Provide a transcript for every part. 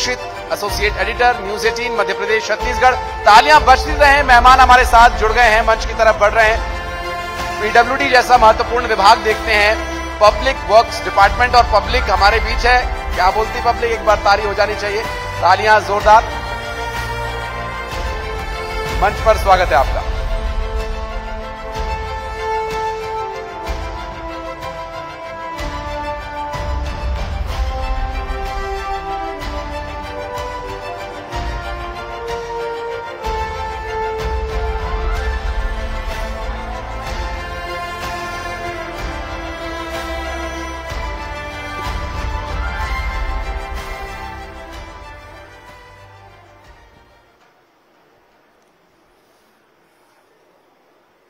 Rashid, associate editor, news 18 Madhya Pradesh Chhattisgarh. तालियां बजती रहे, मेहमान हमारे साथ जुड़ गए हैं, मंच की तरफ बढ़ रहे हैं। पीडब्ल्यूडी जैसा महत्वपूर्ण विभाग देखते हैं, पब्लिक वर्क्स डिपार्टमेंट और पब्लिक हमारे बीच है। क्या बोलती पब्लिक? एक बार ताली हो जानी चाहिए, तालियां जोरदार। मंच पर स्वागत है आपका।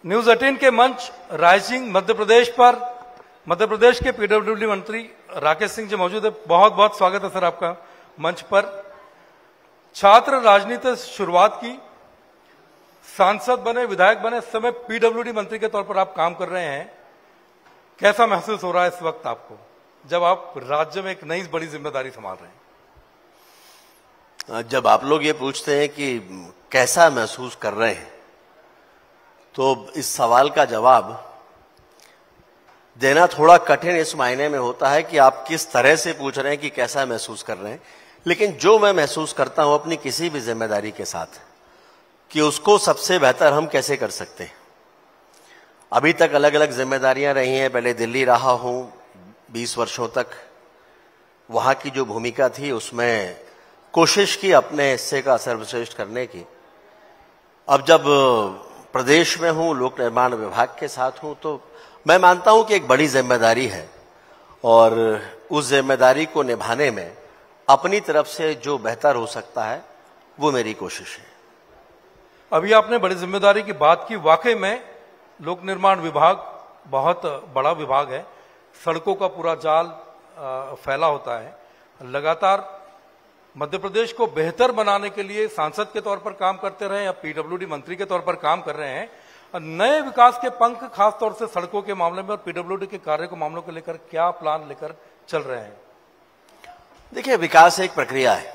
न्यूज 18 के मंच राइजिंग मध्य प्रदेश पर मध्य प्रदेश के पीडब्ल्यूडी मंत्री राकेश सिंह जी मौजूद है। बहुत बहुत स्वागत है सर आपका मंच पर। छात्र राजनीति से शुरुआत की, सांसद बने, विधायक बने, इस समय पीडब्ल्यूडी मंत्री के तौर पर आप काम कर रहे हैं। कैसा महसूस हो रहा है इस वक्त आपको, जब आप राज्य में एक नई बड़ी जिम्मेदारी संभाल रहे हैं? जब आप लोग ये पूछते हैं कि कैसा महसूस कर रहे हैं, तो इस सवाल का जवाब देना थोड़ा कठिन इस मायने में होता है कि आप किस तरह से पूछ रहे हैं कि कैसा महसूस कर रहे हैं। लेकिन जो मैं महसूस करता हूं अपनी किसी भी जिम्मेदारी के साथ, कि उसको सबसे बेहतर हम कैसे कर सकते हैं। अभी तक अलग अलग जिम्मेदारियां रही हैं। पहले दिल्ली रहा हूं 20 वर्षों तक, वहां की जो भूमिका थी उसमें कोशिश की अपने हिस्से का सर्वश्रेष्ठ करने की। अब जब प्रदेश में हूं, लोक निर्माण विभाग के साथ हूं, तो मैं मानता हूं कि एक बड़ी जिम्मेदारी है और उस जिम्मेदारी को निभाने में अपनी तरफ से जो बेहतर हो सकता है वो मेरी कोशिश है। अभी आपने बड़ी जिम्मेदारी की बात की। वाकई में लोक निर्माण विभाग बहुत बड़ा विभाग है। सड़कों का पूरा जाल फैला होता है। लगातार मध्य प्रदेश को बेहतर बनाने के लिए सांसद के तौर पर काम करते रहे या पीडब्ल्यूडी मंत्री के तौर पर काम कर रहे हैं। नए विकास के पंख खास तौर से सड़कों के मामले में और पीडब्ल्यूडी के कार्य को मामलों को लेकर क्या प्लान लेकर चल रहे हैं? देखिए, विकास एक प्रक्रिया है।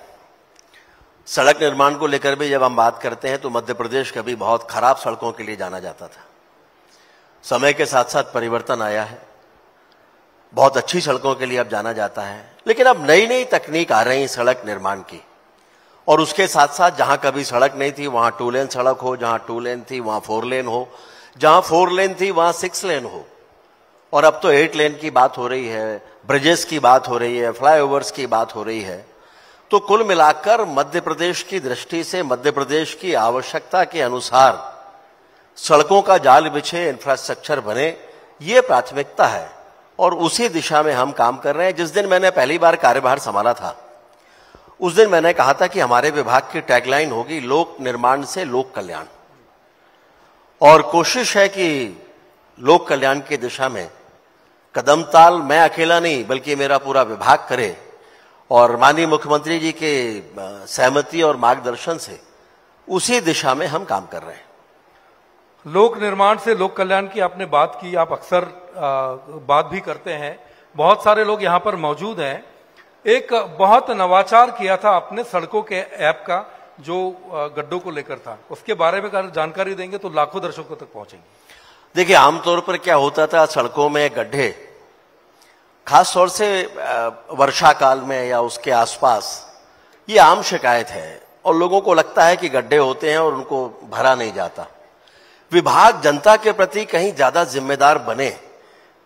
सड़क निर्माण को लेकर भी जब हम बात करते हैं तो मध्य प्रदेश कभी बहुत खराब सड़कों के लिए जाना जाता था। समय के साथ साथ परिवर्तन आया है, बहुत अच्छी सड़कों के लिए अब जाना जाता है। लेकिन अब नई नई तकनीक आ रही सड़क निर्माण की, और उसके साथ साथ जहां कभी सड़क नहीं थी वहां 2 लेन सड़क हो, जहां 2 लेन थी वहां 4 लेन हो, जहां 4 लेन थी वहां 6 लेन हो, और अब तो 8 लेन की बात हो रही है, ब्रिजेस की बात हो रही है, फ्लाईओवर्स की बात हो रही है। तो कुल मिलाकर मध्य प्रदेश की दृष्टि से मध्य प्रदेश की आवश्यकता के अनुसार सड़कों का जाल बिछे, इंफ्रास्ट्रक्चर बने, ये प्राथमिकता है और उसी दिशा में हम काम कर रहे हैं। जिस दिन मैंने पहली बार कार्यभार संभाला था उस दिन मैंने कहा था कि हमारे विभाग की टैगलाइन होगी लोक निर्माण से लोक कल्याण, और कोशिश है कि लोक कल्याण की दिशा में कदम ताल मैं अकेला नहीं बल्कि मेरा पूरा विभाग करे, और माननीय मुख्यमंत्री जी के सहमति और मार्गदर्शन से उसी दिशा में हम काम कर रहे हैं। लोक निर्माण से लोक कल्याण की आपने बात की, आप अक्सर बात भी करते हैं। बहुत सारे लोग यहां पर मौजूद हैं। एक बहुत नवाचार किया था आपने सड़कों के ऐप का, जो गड्ढों को लेकर था, उसके बारे में जानकारी देंगे तो लाखों दर्शकों तक पहुंचेंगे। देखिए, आमतौर पर क्या होता था, सड़कों में गड्ढे खास तौर से वर्षा काल में या उसके आसपास, ये आम शिकायत है और लोगों को लगता है कि गड्ढे होते हैं और उनको भरा नहीं जाता। विभाग जनता के प्रति कहीं ज्यादा जिम्मेदार बने,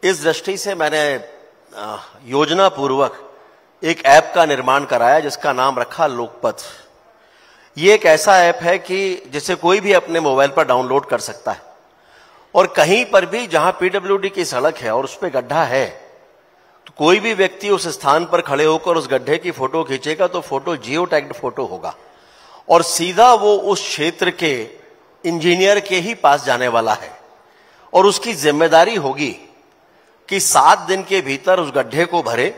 इस दृष्टि से मैंने योजना पूर्वक एक ऐप का निर्माण कराया जिसका नाम रखा लोकपथ। ये एक ऐसा ऐप है कि जिसे कोई भी अपने मोबाइल पर डाउनलोड कर सकता है, और कहीं पर भी जहां पीडब्ल्यूडी की सड़क है और उस पर गड्ढा है तो कोई भी व्यक्ति उस स्थान पर खड़े होकर उस गड्ढे की फोटो खींचेगा तो फोटो जियो टैग्ड फोटो होगा और सीधा वो उस क्षेत्र के इंजीनियर के ही पास जाने वाला है, और उसकी जिम्मेदारी होगी कि 7 दिन के भीतर उस गड्ढे को भरे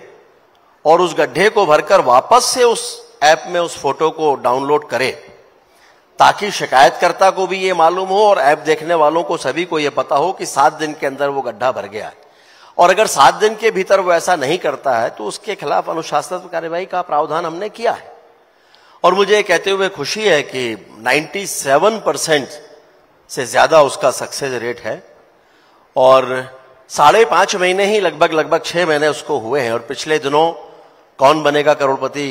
और उस गड्ढे को भरकर वापस से उस ऐप में उस फोटो को डाउनलोड करे, ताकि शिकायतकर्ता को भी ये मालूम हो और ऐप देखने वालों को सभी को ये पता हो कि 7 दिन के अंदर वो गड्ढा भर गया है। और अगर 7 दिन के भीतर वो ऐसा नहीं करता है तो उसके खिलाफ अनुशासनात्मक कार्यवाही का प्रावधान हमने किया है। और मुझे ये कहते हुए खुशी है कि 97% से ज्यादा उसका सक्सेस रेट है और 5.5 महीने ही लगभग 6 महीने उसको हुए हैं। और पिछले दिनों कौन बनेगा करोड़पति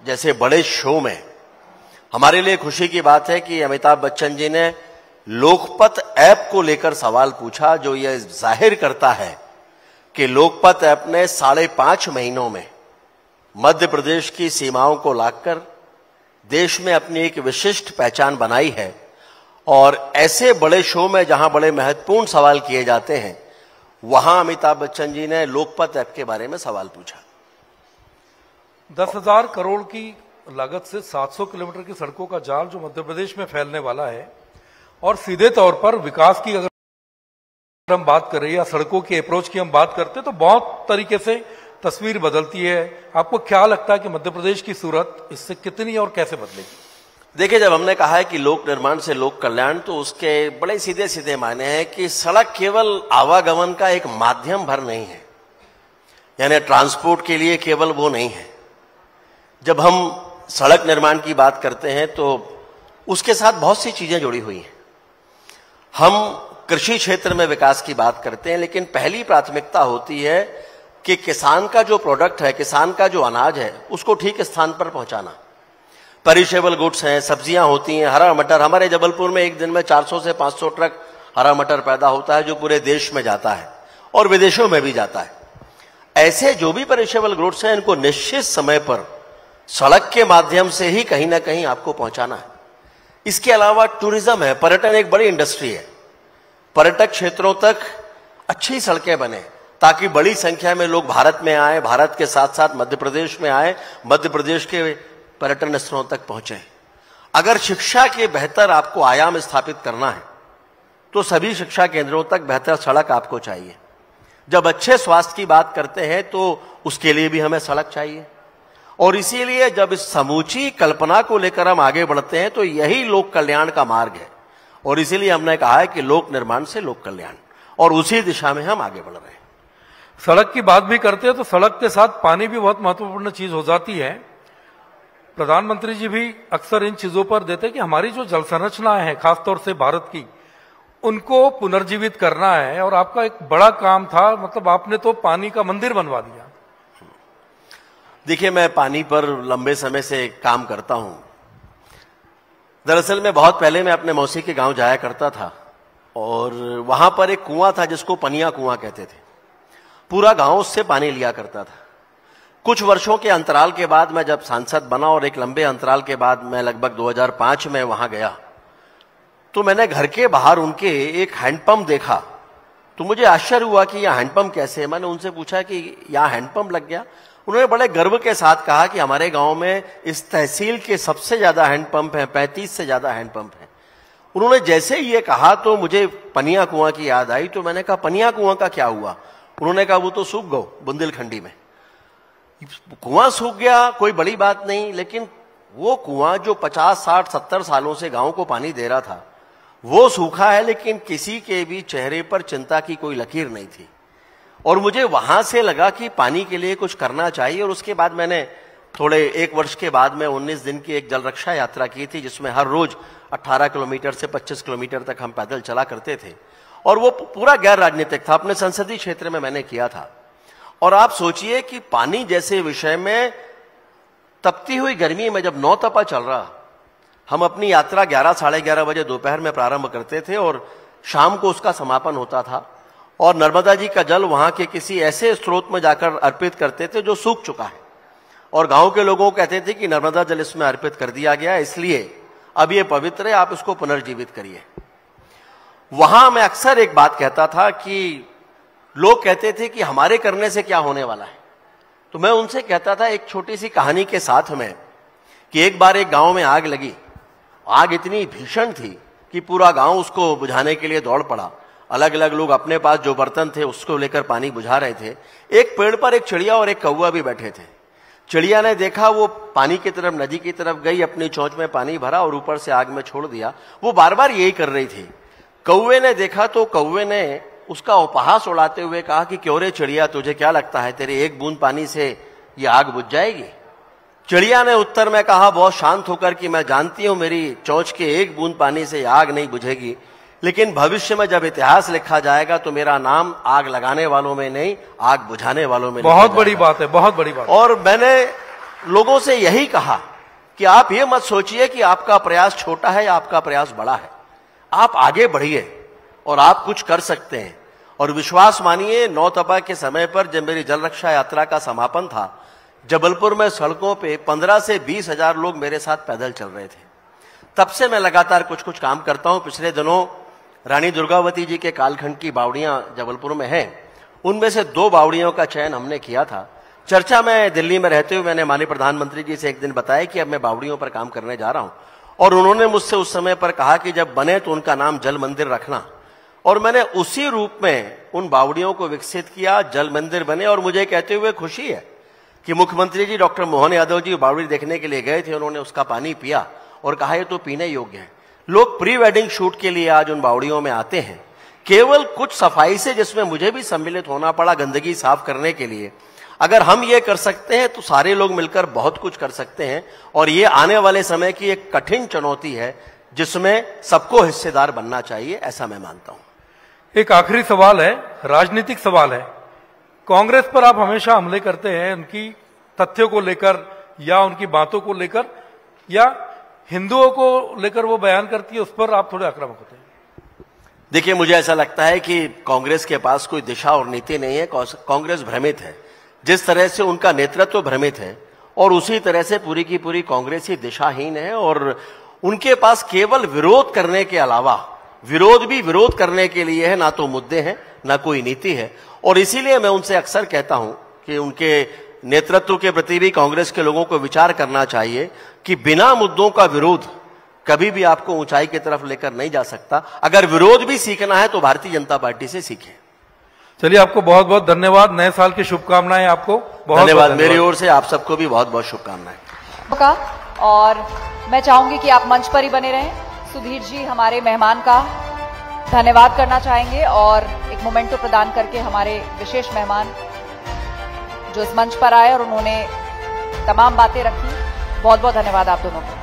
जैसे बड़े शो में हमारे लिए खुशी की बात है कि अमिताभ बच्चन जी ने लोकपथ ऐप को लेकर सवाल पूछा, जो यह जाहिर करता है कि लोकपथ ऐप ने 5.5 महीनों में मध्य प्रदेश की सीमाओं को लाकर देश में अपनी एक विशिष्ट पहचान बनाई है। और ऐसे बड़े शो में जहां बड़े महत्वपूर्ण सवाल किए जाते हैं, वहां अमिताभ बच्चन जी ने लोकपथ ऐप के बारे में सवाल पूछा। 10,000 करोड़ की लागत से 700 किलोमीटर की सड़कों का जाल जो मध्य प्रदेश में फैलने वाला है, और सीधे तौर पर विकास की अगर हम बात करें या सड़कों की अप्रोच की हम बात करते हैं तो बहुत तरीके से तस्वीर बदलती है। आपको क्या लगता है कि मध्य प्रदेश की सूरत इससे कितनी और कैसे बदलेगी? देखिए, जब हमने कहा है कि लोक निर्माण से लोक कल्याण, तो उसके बड़े सीधे सीधे मायने हैं कि सड़क केवल आवागमन का एक माध्यम भर नहीं है, यानी ट्रांसपोर्ट के लिए केवल वो नहीं है। जब हम सड़क निर्माण की बात करते हैं तो उसके साथ बहुत सी चीजें जुड़ी हुई हैं। हम कृषि क्षेत्र में विकास की बात करते हैं, लेकिन पहली प्राथमिकता होती है कि किसान का जो प्रोडक्ट है, किसान का जो अनाज है, उसको ठीक स्थान पर पहुंचाना। पेरिशेबल गुड्स हैं, सब्जियां होती हैं, हरा मटर। हमारे जबलपुर में एक दिन में 400 से 500 ट्रक हरा मटर पैदा होता है, जो पूरे देश में जाता है और विदेशों में भी जाता है। ऐसे जो भी पेरिशेबल गुड्स हैं, इनको निश्चित समय पर सड़क के माध्यम से ही कहीं ना कहीं आपको पहुंचाना है। इसके अलावा टूरिज्म है, पर्यटन एक बड़ी इंडस्ट्री है। पर्यटक क्षेत्रों तक अच्छी सड़कें बने ताकि बड़ी संख्या में लोग भारत में आए, भारत के साथ साथ मध्य प्रदेश में आए, मध्य प्रदेश के पर्यटन स्थलों तक पहुंचे। अगर शिक्षा के बेहतर आपको आयाम स्थापित करना है तो सभी शिक्षा केंद्रों तक बेहतर सड़क आपको चाहिए। जब अच्छे स्वास्थ्य की बात करते हैं तो उसके लिए भी हमें सड़क चाहिए। और इसीलिए जब इस समूची कल्पना को लेकर हम आगे बढ़ते हैं तो यही लोक कल्याण का मार्ग है। और इसीलिए हमने कहा है कि लोक निर्माण से लोक कल्याण, और उसी दिशा में हम आगे बढ़ रहे हैं। सड़क की बात भी करते हैं तो सड़क के साथ पानी भी बहुत महत्वपूर्ण चीज हो जाती है। प्रधानमंत्री जी भी अक्सर इन चीजों पर देते हैं कि हमारी जो जल संरचनाएं हैं, खासतौर से भारत की, उनको पुनर्जीवित करना है। और आपका एक बड़ा काम था, मतलब आपने तो पानी का मंदिर बनवा दिया। देखिए, मैं पानी पर लंबे समय से काम करता हूं। दरअसल में बहुत पहले मैं अपने मौसी के गांव जाया करता था और वहां पर एक कुआं था जिसको पनिया कुआं कहते थे। पूरा गांव उससे पानी लिया करता था। कुछ वर्षों के अंतराल के बाद मैं जब सांसद बना और एक लंबे अंतराल के बाद मैं लगभग 2005 में वहां गया, तो मैंने घर के बाहर उनके एक हैंडपंप देखा। तो मुझे आश्चर्य हुआ कि यह हैंडपंप कैसे है। मैंने उनसे पूछा कि यहां हैंडपंप लग गया। उन्होंने बड़े गर्व के साथ कहा कि हमारे गांव में इस तहसील के सबसे ज्यादा हैंडपंप हैं, 35 से ज्यादा हैंडपंप हैं। उन्होंने जैसे ये कहा तो मुझे पनिया कुआं की याद आई। तो मैंने कहा, पनिया कुआं का क्या हुआ? उन्होंने कहा, वो तो सूख गए बुंदेलखंडी में। कुआं सूख गया, कोई बड़ी बात नहीं, लेकिन वो कुआं जो 50, 60, 70 सालों से गांव को पानी दे रहा था, वो सूखा है, लेकिन किसी के भी चेहरे पर चिंता की कोई लकीर नहीं थी। और मुझे वहां से लगा कि पानी के लिए कुछ करना चाहिए। और उसके बाद मैंने थोड़े 1 वर्ष के बाद में 19 दिन की एक जल रक्षा यात्रा की थी, जिसमें हर रोज 18 किलोमीटर से 25 किलोमीटर तक हम पैदल चला करते थे। और वो पूरा गैर राजनीतिक था, अपने संसदीय क्षेत्र में मैंने किया था। और आप सोचिए कि पानी जैसे विषय में तपती हुई गर्मी में जब 9 तपा चल रहा, हम अपनी यात्रा 11, साढ़े 11 बजे दोपहर में प्रारंभ करते थे और शाम को उसका समापन होता था। और नर्मदा जी का जल वहां के किसी ऐसे स्रोत में जाकर अर्पित करते थे जो सूख चुका है। और गांव के लोगों को कहते थे कि नर्मदा जल इसमें अर्पित कर दिया गया, इसलिए अब ये पवित्र है, आप इसको पुनर्जीवित करिए। वहां मैं अक्सर एक बात कहता था कि लोग कहते थे कि हमारे करने से क्या होने वाला है। तो मैं उनसे कहता था एक छोटी सी कहानी के साथ में, कि एक बार एक गांव में आग लगी। आग इतनी भीषण थी कि पूरा गांव उसको बुझाने के लिए दौड़ पड़ा। अलग अलग लोग अपने पास जो बर्तन थे उसको लेकर पानी बुझा रहे थे। एक पेड़ पर एक चिड़िया और एक कौवा भी बैठे थे। चिड़िया ने देखा, वो पानी की तरफ, नदी की तरफ गई, अपनी चोंच में पानी भरा और ऊपर से आग में छोड़ दिया। वो बार बार यही कर रही थी। कौवे ने देखा तो कौवे ने उसका उपहास उड़ाते हुए कहा कि क्यों रे चिड़िया, तुझे क्या लगता है तेरे एक बूंद पानी से ये आग बुझ जाएगी? चिड़िया ने उत्तर में कहा बहुत शांत होकर कि मैं जानती हूं मेरी चोंच के एक बूंद पानी से आग नहीं बुझेगी, लेकिन भविष्य में जब इतिहास लिखा जाएगा तो मेरा नाम आग लगाने वालों में नहीं, आग बुझाने वालों में। बहुत बड़ी बात है, बहुत बड़ी बात। और मैंने लोगों से यही कहा कि आप ये मत सोचिए कि आपका प्रयास छोटा है या आपका प्रयास बड़ा है, आप आगे बढ़िए और आप कुछ कर सकते हैं। और विश्वास मानिए, 9 तपा के समय पर जब मेरी जल रक्षा यात्रा का समापन था, जबलपुर में सड़कों पे 15 से 20 हजार लोग मेरे साथ पैदल चल रहे थे। तब से मैं लगातार कुछ कुछ काम करता हूं। पिछले दिनों रानी दुर्गावती जी के कालखंड की बावड़ियां जबलपुर में हैं, उनमें से 2 बावड़ियों का चयन हमने किया था। चर्चा में दिल्ली में रहते हुए मैंने माननीय प्रधानमंत्री जी से एक दिन बताया कि अब मैं बावड़ियों पर काम करने जा रहा हूं, और उन्होंने मुझसे उस समय पर कहा कि जब बने तो उनका नाम जल मंदिर रखना। और मैंने उसी रूप में उन बावड़ियों को विकसित किया, जल मंदिर बने। और मुझे कहते हुए खुशी है कि मुख्यमंत्री जी डॉक्टर मोहन यादव जी बावड़ी देखने के लिए गए थे, उन्होंने उसका पानी पिया और कहा ये तो पीने योग्य है। लोग प्री वेडिंग शूट के लिए आज उन बावड़ियों में आते हैं, केवल कुछ सफाई से, जिसमें मुझे भी सम्मिलित होना पड़ा गंदगी साफ करने के लिए। अगर हम ये कर सकते हैं तो सारे लोग मिलकर बहुत कुछ कर सकते हैं। और ये आने वाले समय की एक कठिन चुनौती है जिसमें सबको हिस्सेदार बनना चाहिए, ऐसा मैं मानता हूं। एक आखिरी सवाल है, राजनीतिक सवाल है। कांग्रेस पर आप हमेशा हमले करते हैं उनकी तथ्यों को लेकर या उनकी बातों को लेकर, या हिंदुओं को लेकर वो बयान करती है, उस पर आप थोड़े आक्रामक होते हैं। देखिए, मुझे ऐसा लगता है कि कांग्रेस के पास कोई दिशा और नीति नहीं है। कांग्रेस भ्रमित है, जिस तरह से उनका नेतृत्व भ्रमित है, और उसी तरह से पूरी की पूरी कांग्रेस ही दिशाहीन है। और उनके पास केवल विरोध करने के अलावा, विरोध भी विरोध करने के लिए है, ना तो मुद्दे हैं ना कोई नीति है। और इसीलिए मैं उनसे अक्सर कहता हूं कि उनके नेतृत्व के प्रति भी कांग्रेस के लोगों को विचार करना चाहिए कि बिना मुद्दों का विरोध कभी भी आपको ऊंचाई की तरफ लेकर नहीं जा सकता। अगर विरोध भी सीखना है तो भारतीय जनता पार्टी से सीखें। चलिए, आपको बहुत बहुत धन्यवाद। नए साल की शुभकामनाएं आपको। बहुत धन्यवाद। मेरी ओर से आप सबको भी बहुत बहुत शुभकामनाएं। और मैं चाहूंगी कि आप मंच पर ही बने रहें। सुधीर जी हमारे मेहमान का धन्यवाद करना चाहेंगे और एक मोमेंटो प्रदान करके हमारे विशेष मेहमान जो इस मंच पर आए और उन्होंने तमाम बातें रखी, बहुत बहुत धन्यवाद आप दोनों को।